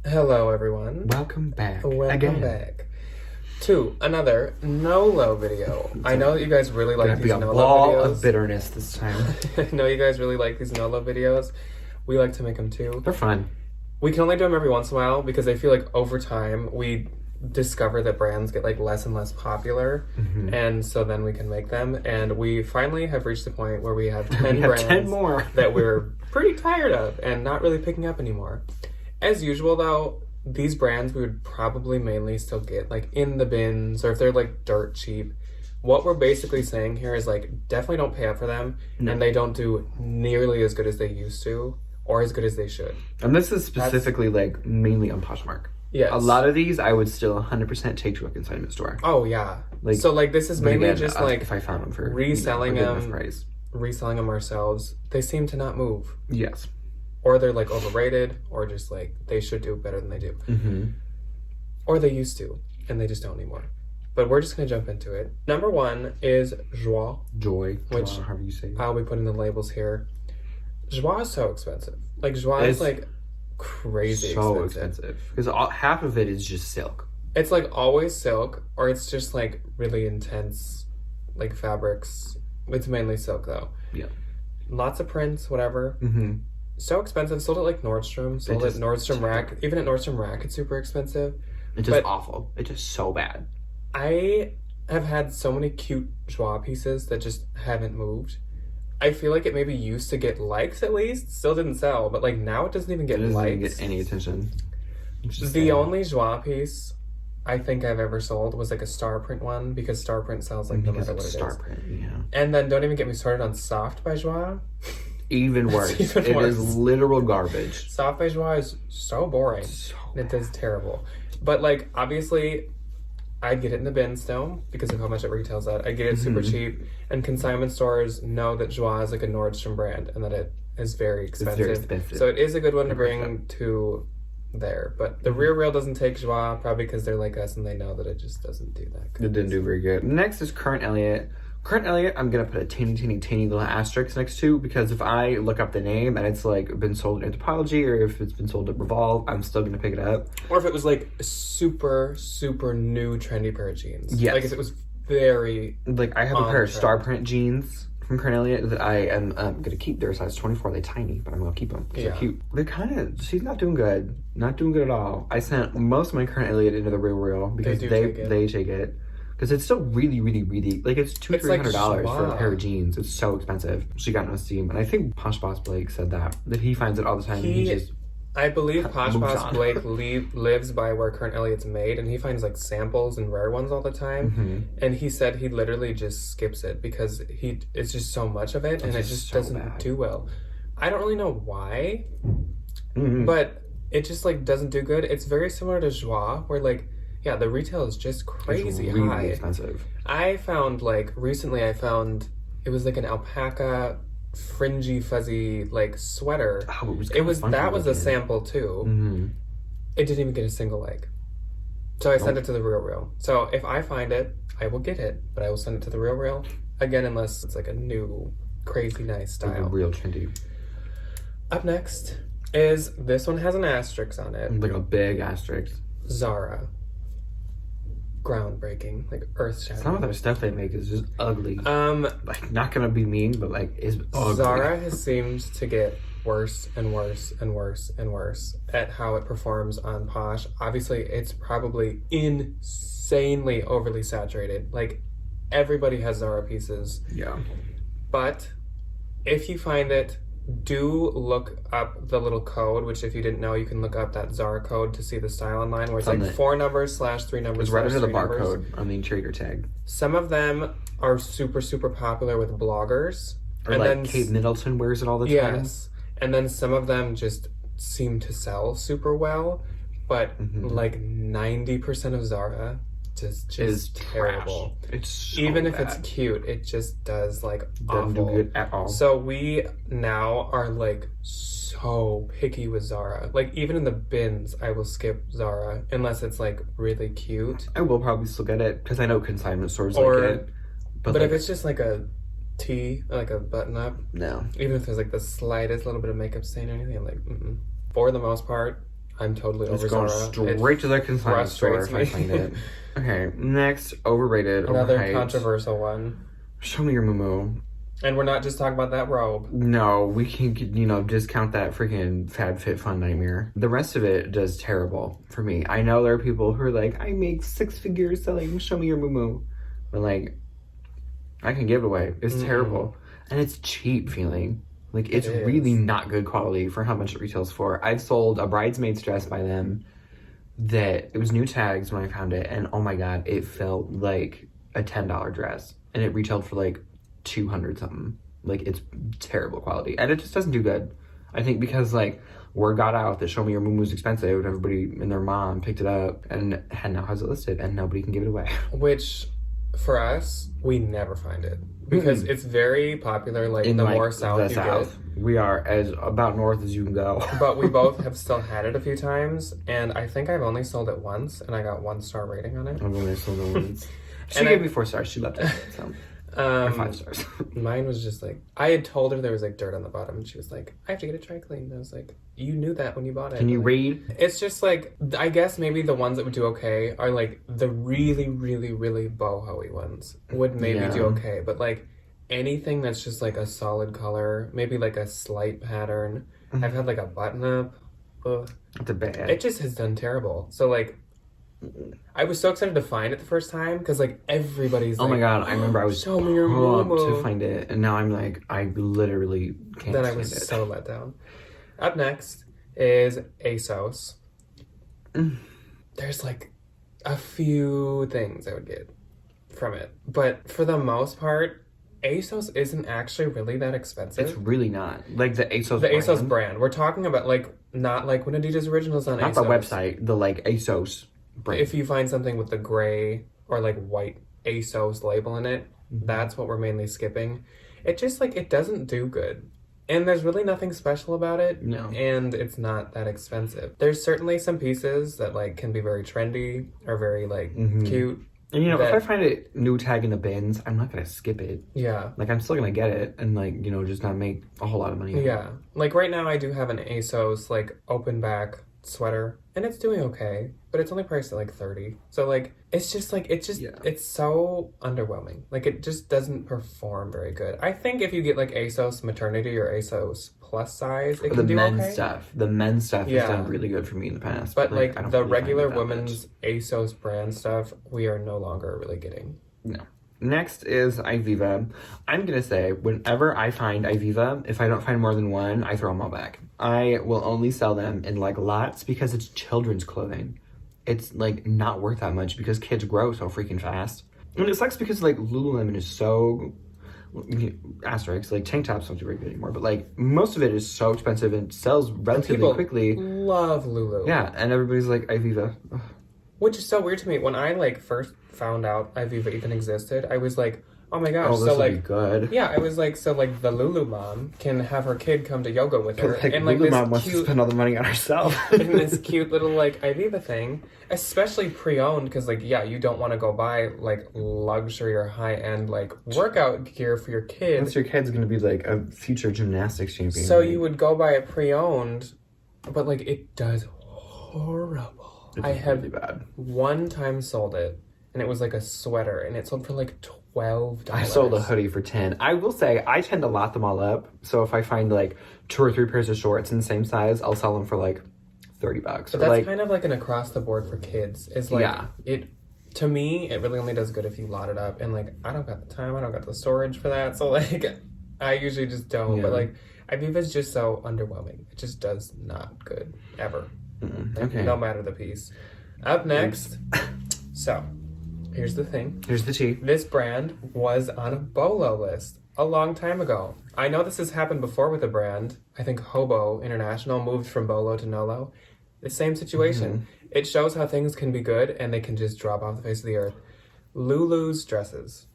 Hello, everyone. Welcome back. Welcome back to another NOLO video. I know that you guys really like these NOLO videos. Wall of bitterness this time. I know you guys really like these NOLO videos. We like to make them too. They're fun. We can only do them every once in a while because I feel like over time we discover that brands get like less and less popular, and so then we can make them. And we finally have reached the point where we have 10 brands 10 more that we're pretty tired of and not really picking up anymore. As usual, though, these brands we would probably mainly still get like in the bins, or if they're like dirt cheap. What we're basically saying here is like definitely don't pay up for them, and they don't do nearly as good as they used to or as good as they should. And this is specifically like mainly on Poshmark. Yes. A lot of these I would still 100% take to a consignment store. Oh yeah. So like this is mainly just like if I found them for reselling them, price. Reselling them ourselves. They seem to not move. Yes. Or they're like overrated, or just like they should do better than they do. Or they used to, and they just don't anymore. But we're just gonna jump into it. Number one is Joy, which however you say it. I'll be putting the labels here. Joie is so expensive. Like Joie is like crazy so expensive. Because half of it is just silk. It's like always silk, or it's just like really intense, like fabrics. It's mainly silk though. Yeah. Lots of prints, whatever. So expensive. Sold at like Nordstrom. Sold at Nordstrom Rack. Even at Nordstrom Rack, it's super expensive. It's just awful. It's just so bad. I have had so many cute Joie pieces that just haven't moved. I feel like it maybe used to get likes at least. Still didn't sell, but like now it doesn't even get likes. It doesn't even get any attention. The only Joie piece I think I've ever sold was like a star print one, because star print sells like no matter what it is. Star print, yeah. And then don't even get me started on Soft by Joie. Even worse. It is literal garbage. Soft by Joie is so boring. It is terrible. But like obviously I'd get it in the bin still because of how much it retails at. I get it super cheap, and consignment stores know that Joie is like a Nordstrom brand and that it is very expensive. It's very expensive. So it is a good one to bring to there. But the Real doesn't take Joie, probably because they're like us and they know that it just doesn't do that good. It didn't do very good. Next is Current Elliott. Current Elliott, I'm gonna put a teeny little asterisk next to, because if I look up the name and it's like been sold at Anthropology, or if it's been sold at Revolve, I'm still gonna pick it up. Or if it was like a super new trendy pair of jeans. Yes. Like if it was very like I have a pair of star print jeans from Current Elliott that I am gonna keep. They're size 24. They're tiny, but I'm gonna keep them. They're cute. They're kind of. She's not doing good. Not doing good at all. I sent most of my Current Elliott into the Real because they take it. Because it's still really, like it's $200-$300 for a pair of jeans. It's so expensive. She got no steam, and I think Posh Boss Blake said that he finds it all the time. I believe Posh Boss Blake lives by where Current Elliott's made, and he finds like samples and rare ones all the time. And he said he literally just skips it because it's just so much of it, and it just doesn't do well. I don't really know why, but it just like doesn't do good. It's very similar to Joie, where like. Yeah, the retail is just crazy it's really high. Expensive. I found recently it was like an alpaca fringy fuzzy like sweater. Oh, that was a sample too. It didn't even get a single like. So I sent it to the Real. So if I find it, I will get it, but I will send it to the Real again, unless it's like a new crazy nice style. Like a real trendy. Up next is this one has an asterisk on it. Like a big asterisk. Zara. Groundbreaking, like earth-shattering. Some of their stuff they make is just ugly. Like not gonna be mean, but like is ugly. Zara has seemed to get worse and worse at how it performs on Posh. Obviously, it's probably insanely overly saturated. Like everybody has Zara pieces. Yeah. But if you find it, do look up the little code, which if you didn't know, you can look up that Zara code to see the style online, where it's like 4 numbers / 3 numbers. It's right under the barcode on the interior tag. Some of them are super popular with bloggers. Or and like then Kate Middleton wears it all the time. Yes. And then some of them just seem to sell super well, but like 90% of Zara just is terrible. It's so even bad. If it's cute, it just does like doesn't awful. Do good at all. So we now are like so picky with Zara. Like even in the bins, I will skip Zara unless it's like really cute. I will probably still get it because I know consignment stores like it. But like, if it's just like a tee, like a button up, no. Even if there's like the slightest little bit of makeup stain or anything, I'm like, for the most part, I'm totally Just over going Zara. straight to the consignment store if I find it. Okay, next, overrated, Another overhyped. controversial one. Show me your mumu. And we're not just talking about that robe. No, we can, discount that freaking FabFitFun nightmare. The rest of it does terrible for me. I know there are people who are like, I make 6 figures selling Show Me Your Mumu. But, like, I can give it away. It's terrible. And it's cheap feeling. Like, it's really not good quality for how much it retails for. I've sold a bridesmaid's dress by them that it was new tags when I found it. And, oh my God, it felt like a $10 dress. And it retailed for, like, 200 something. Like, it's terrible quality. And it just doesn't do good. I think because, like, word got out that Show Me Your Mumu was expensive and everybody and their mom picked it up and now has it listed and nobody can give it away. Which, for us, we never find it. Because it's very popular, like, in the more south you get. We are as about north as you can go. But we both have still had it a few times, and I think I've only sold it once, and I got 1-star rating on it. I've only sold it once. She gave me 4 stars. She loved it. So. Or 5 stars. Mine was just like, I had told her there was like dirt on the bottom, and she was like, I have to get it dry cleaned. And I was like, you knew that when you bought it. Can you read? It's just like, I guess maybe the ones that would do okay are like the really, really, really boho-y ones would maybe do okay. But like anything that's just like a solid color, maybe like a slight pattern. I've had like a button up. It's a bad. It just has done terrible. So like, I was so excited to find it the first time because like everybody's like, oh my God, I remember I was Show Me Your Mumu to find it, and now I'm like, I literally can't. Then I was so let down. Up next is ASOS. There's like a few things I would get from it, but for the most part, ASOS isn't actually really that expensive. It's really not. Like the ASOS brand. ASOS brand. We're talking about like not like when Adidas Originals on not ASOS. Not the website, the like ASOS brand. If you find something with the gray or like white ASOS label in it, that's what we're mainly skipping. It just like, it doesn't do good. And there's really nothing special about it. No. And it's not that expensive. There's certainly some pieces that like can be very trendy or very like cute. And if I find it new tag in the bins, I'm not gonna skip it. Yeah. Like I'm still gonna get it and like, just not make a whole lot of money. Yeah. Like right now I do have an ASOS like open back sweater and it's doing okay, but it's only priced at like $30. So like it's just like it's so underwhelming. Like it just doesn't perform very good. I think if you get like ASOS maternity or ASOS plus size, it can do okay. The men's stuff has done really good for me in the past. But like the really regular women's ASOS brand stuff, we are no longer really getting. No. Next is Ivivva. I'm gonna say, whenever I find Ivivva, if I don't find more than one, I throw them all back. I will only sell them in like lots because it's children's clothing. It's like not worth that much because kids grow so freaking fast. And it sucks because like Lululemon is so asterisk, like tank tops don't do very good anymore, but like most of it is so expensive and sells relatively quickly. Love Lulu. Yeah, and everybody's like Ivivva. Ugh. Which is so weird to me. When I like first found out Ivivva even existed, I was like, oh my gosh, this will be good. Yeah, I was like, so like the Lulu mom can have her kid come to yoga with her. Like, and like Lulu mom wants to spend all the money on herself. And this cute little like Ivivva thing, especially pre-owned, because like, yeah, you don't want to go buy like luxury or high-end like workout gear for your kid. Unless your kid's going to be like a future gymnastics champion. So you would go buy it pre-owned, but like it does horrible. I have really bad. One time sold it, and it was like a sweater, and it sold for like $12. I sold a hoodie for $10. I will say, I tend to lot them all up. So if I find like 2 or 3 pairs of shorts in the same size, I'll sell them for like $30. But that's like, kind of like an across the board for kids. It's like, to me, it really only does good if you lot it up. And like, I don't got the time, I don't got the storage for that. So like, I usually just don't. Yeah. But like, Ivivva's just so underwhelming. It just does not good, ever. Okay. No matter the piece. Up next, so here's the thing. Here's the tea. This brand was on a BOLO list a long time ago. I know this has happened before with a brand. I think Hobo International moved from BOLO to NOLO. The same situation. It shows how things can be good and they can just drop off the face of the earth. Lulu's dresses.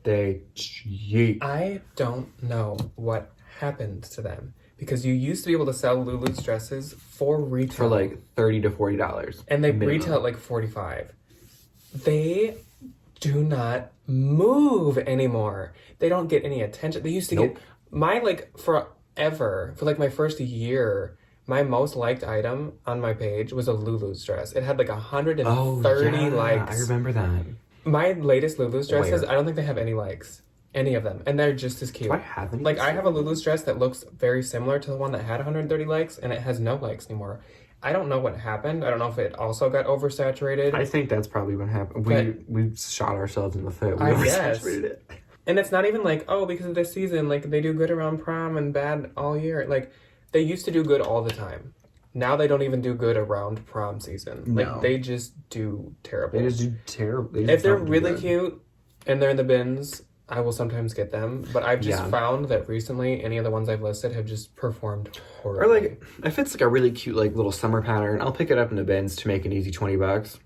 They cheap. I don't know what happened to them. Because you used to be able to sell Lulu's dresses for retail. For like $30 to $40. And they retail at like $45. They do not move anymore. They don't get any attention. They used to get... My, like, forever, for like my first year, My most liked item on my page was a Lulu's dress. It had like 130 likes. I remember that. My latest Lulu's dresses, I don't think they have any likes. Any of them. And they're just as cute. Do I have any? Like, I have a Lulu's dress that looks very similar to the one that had 130 likes, and it has no likes anymore. I don't know what happened. I don't know if it also got oversaturated. I think that's probably what happened. We shot ourselves in the foot. We oversaturated it. And it's not even like, oh, because of this season, like, they do good around prom and bad all year. Like, they used to do good all the time. Now they don't even do good around prom season. Like, they just do terrible. They just do terrible. If they're really cute and they're in the bins, I will sometimes get them. But I've just found that recently, any of the ones I've listed have just performed horribly. Or, like, if it's, like, a really cute, like, little summer pattern, I'll pick it up in the bins to make an easy $20.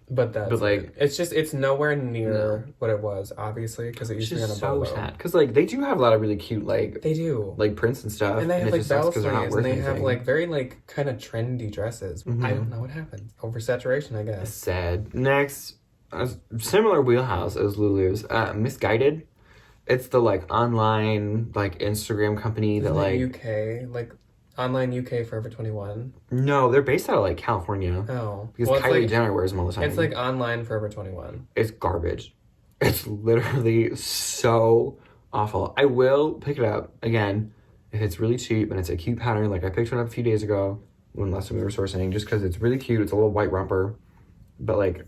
But like, it's nowhere near what it was, obviously, because it used to be on a so sad. Because, like, they do have a lot of really cute, like... They do. Like, prints and stuff. And they have, like, bell sleeves, and they have, like, very, like, kind of trendy dresses. I don't know what happened. Oversaturation, I guess. Sad. Next, a similar wheelhouse as Lulu's. Misguided. It's the, like, online, like, Instagram company that, like... UK, like... Online UK Forever 21. No, they're based out of, like, California. Oh. Because Kylie Jenner wears them all the time. It's, like, online Forever 21. It's garbage. It's literally so awful. I will pick it up, again, if it's really cheap and it's a cute pattern. Like, I picked one up a few days ago when last time we were sourcing, just because it's really cute. It's a little white romper. But, like,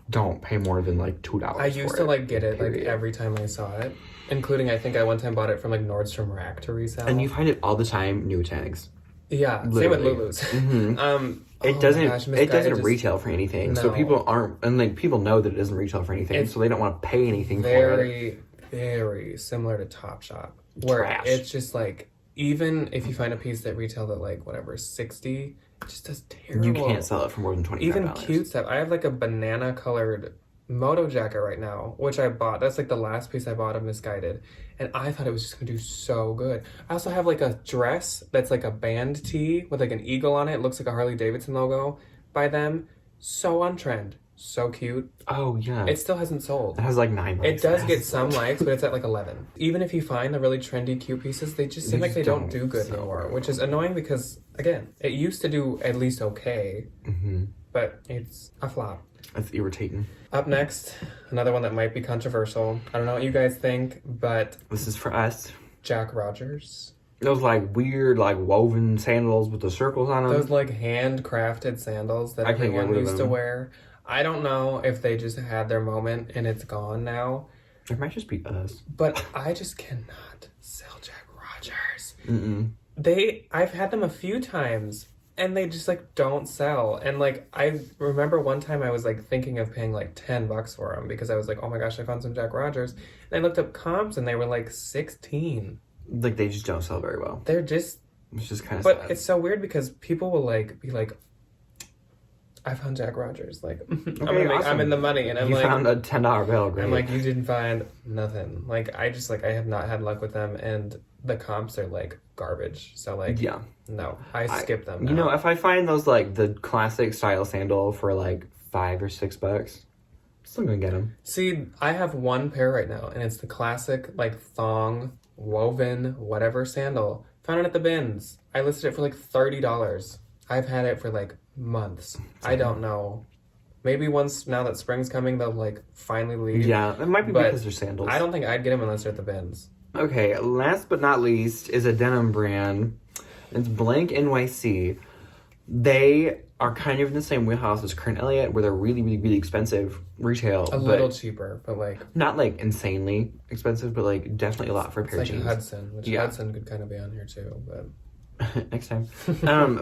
don't pay more than, like, $2 I used to, like, get it, like, every time I saw it. Including, I think I one time bought it from, like, Nordstrom Rack to resell. And you find it all the time, new tags. Yeah, literally. Same with Lulu's. Mm-hmm. It doesn't retail for anything. No. So people aren't, and, like, people know that it doesn't retail for anything, so they don't want to pay anything for it. Very, very similar to Topshop. Where it's just, like, even if you find a piece that retailed at, like, whatever, 60, it just does terrible. You can't sell it for more than $25. Even cute stuff. I have, like, a banana-colored moto jacket right now, which I bought. That's like the last piece I bought of Misguided, and I thought it was just gonna do so good. I also have like a dress that's like a band tee with like an eagle on it. It looks like a Harley Davidson logo by them. So on trend, so cute. Oh yeah, it still hasn't sold. It has like 9 likes. It does get some likes, but it's at like 11. Even if you find the really trendy cute pieces, they just seem like they don't do good anymore, which is annoying because again, it used to do at least okay, but it's a flop. That's irritating. Up next, another one that might be controversial. I don't know what you guys think, but... This is for us. Jack Rogers. Those, like, weird, like, woven sandals with the circles on them. Those, like, handcrafted sandals that everyone used to wear. I don't know if they just had their moment and it's gone now. It might just be us. But I just cannot sell Jack Rogers. I've had them a few times. And they just, like, don't sell. And, like, I remember one time I was, like, thinking of paying, like, $10 for them. Because I was like, oh, my gosh, I found some Jack Rogers. And I looked up comps, and they were, like, 16. Like, they just don't sell very well. They're just... It's just kind of But sad. it's so weird because people will, like, be like, I found Jack Rogers. Like, okay, awesome. I'm in the money. And I'm you like... You found a $10 bill, great. I'm like, you didn't find nothing. Like, I just, like, I have not had luck with them. And the comps are, like, garbage. So, like... Yeah. No, I skip them now. You know, if I find those, like, the classic style sandal for, like, $5 or $6, I'm still gonna get them. See, I have one pair right now, and it's the classic, like, thong, woven, whatever sandal. Found it at the bins. I listed it for, like, $30. I've had it for, like, months. I don't know. Maybe once, now that spring's coming, they'll, like, finally leave. Yeah, it might be because they're sandals. I don't think I'd get them unless they're at the bins. Okay, last but not least is a denim brand. It's Blank NYC. They are kind of in the same wheelhouse as Current Elliott, where they're really, really, really expensive retail. A little cheaper, but like... Not like insanely expensive, but like definitely a lot for a pair of jeans. It's like Hudson, which Hudson could kind of be on here too, but... Next time.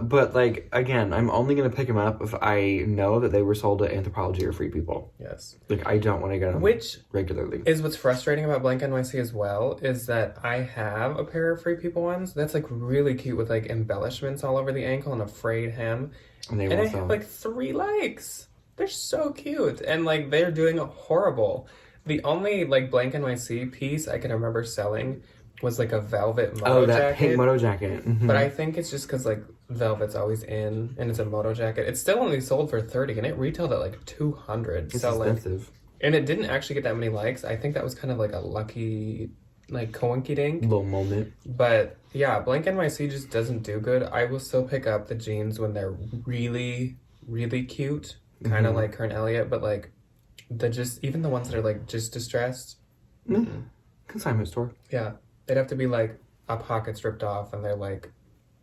But like, again, I'm only going to pick them up if I know that they were sold at Anthropologie or Free People. Yes. Like, I don't want to get them regularly. Is what's frustrating about Blank NYC as well, is that I have a pair of Free People ones that's like really cute with like embellishments all over the ankle and a frayed hem. And I have like 3 likes. They're so cute. And like, they're doing horrible. The only like Blank NYC piece I can remember selling was like a velvet moto jacket. Oh, that pink moto jacket. Mm-hmm. But I think it's just because like velvet's always in and it's a moto jacket. It's still only sold for $30 and it retailed at like $200. It's expensive. And it didn't actually get that many likes. I think that was kind of like a lucky like coinky dink. Little moment. But yeah, Blank NYC just doesn't do good. I will still pick up the jeans when they're really, really cute. Kind of like Current Elliott, but like even the ones that are like just distressed. Consignment store. Yeah. They'd have to be like a pocket stripped off and they're like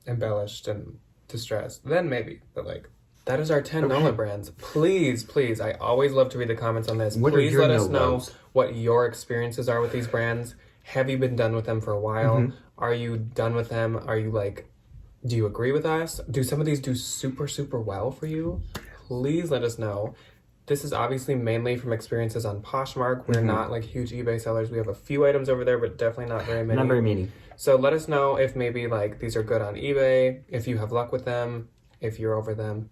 embellished and distressed. Then maybe. But like that is our 10 NOLO brands. Please, please. I always love to read the comments on this. Please let us know what your experiences are with these brands. Have you been done with them for a while? Are you done with them? Are you like, do you agree with us? Do some of these do super, super well for you? Please let us know. This is obviously mainly from experiences on Poshmark. We're not like huge eBay sellers. We have a few items over there, but definitely not very many. Not very many. So let us know if maybe like these are good on eBay, if you have luck with them, if you're over them.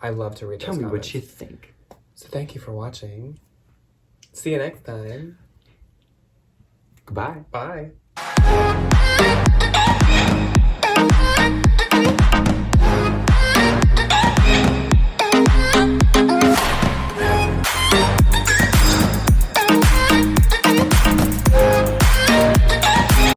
I love to read those comments. Tell me what you think. So thank you for watching. See you next time. Goodbye. Bye.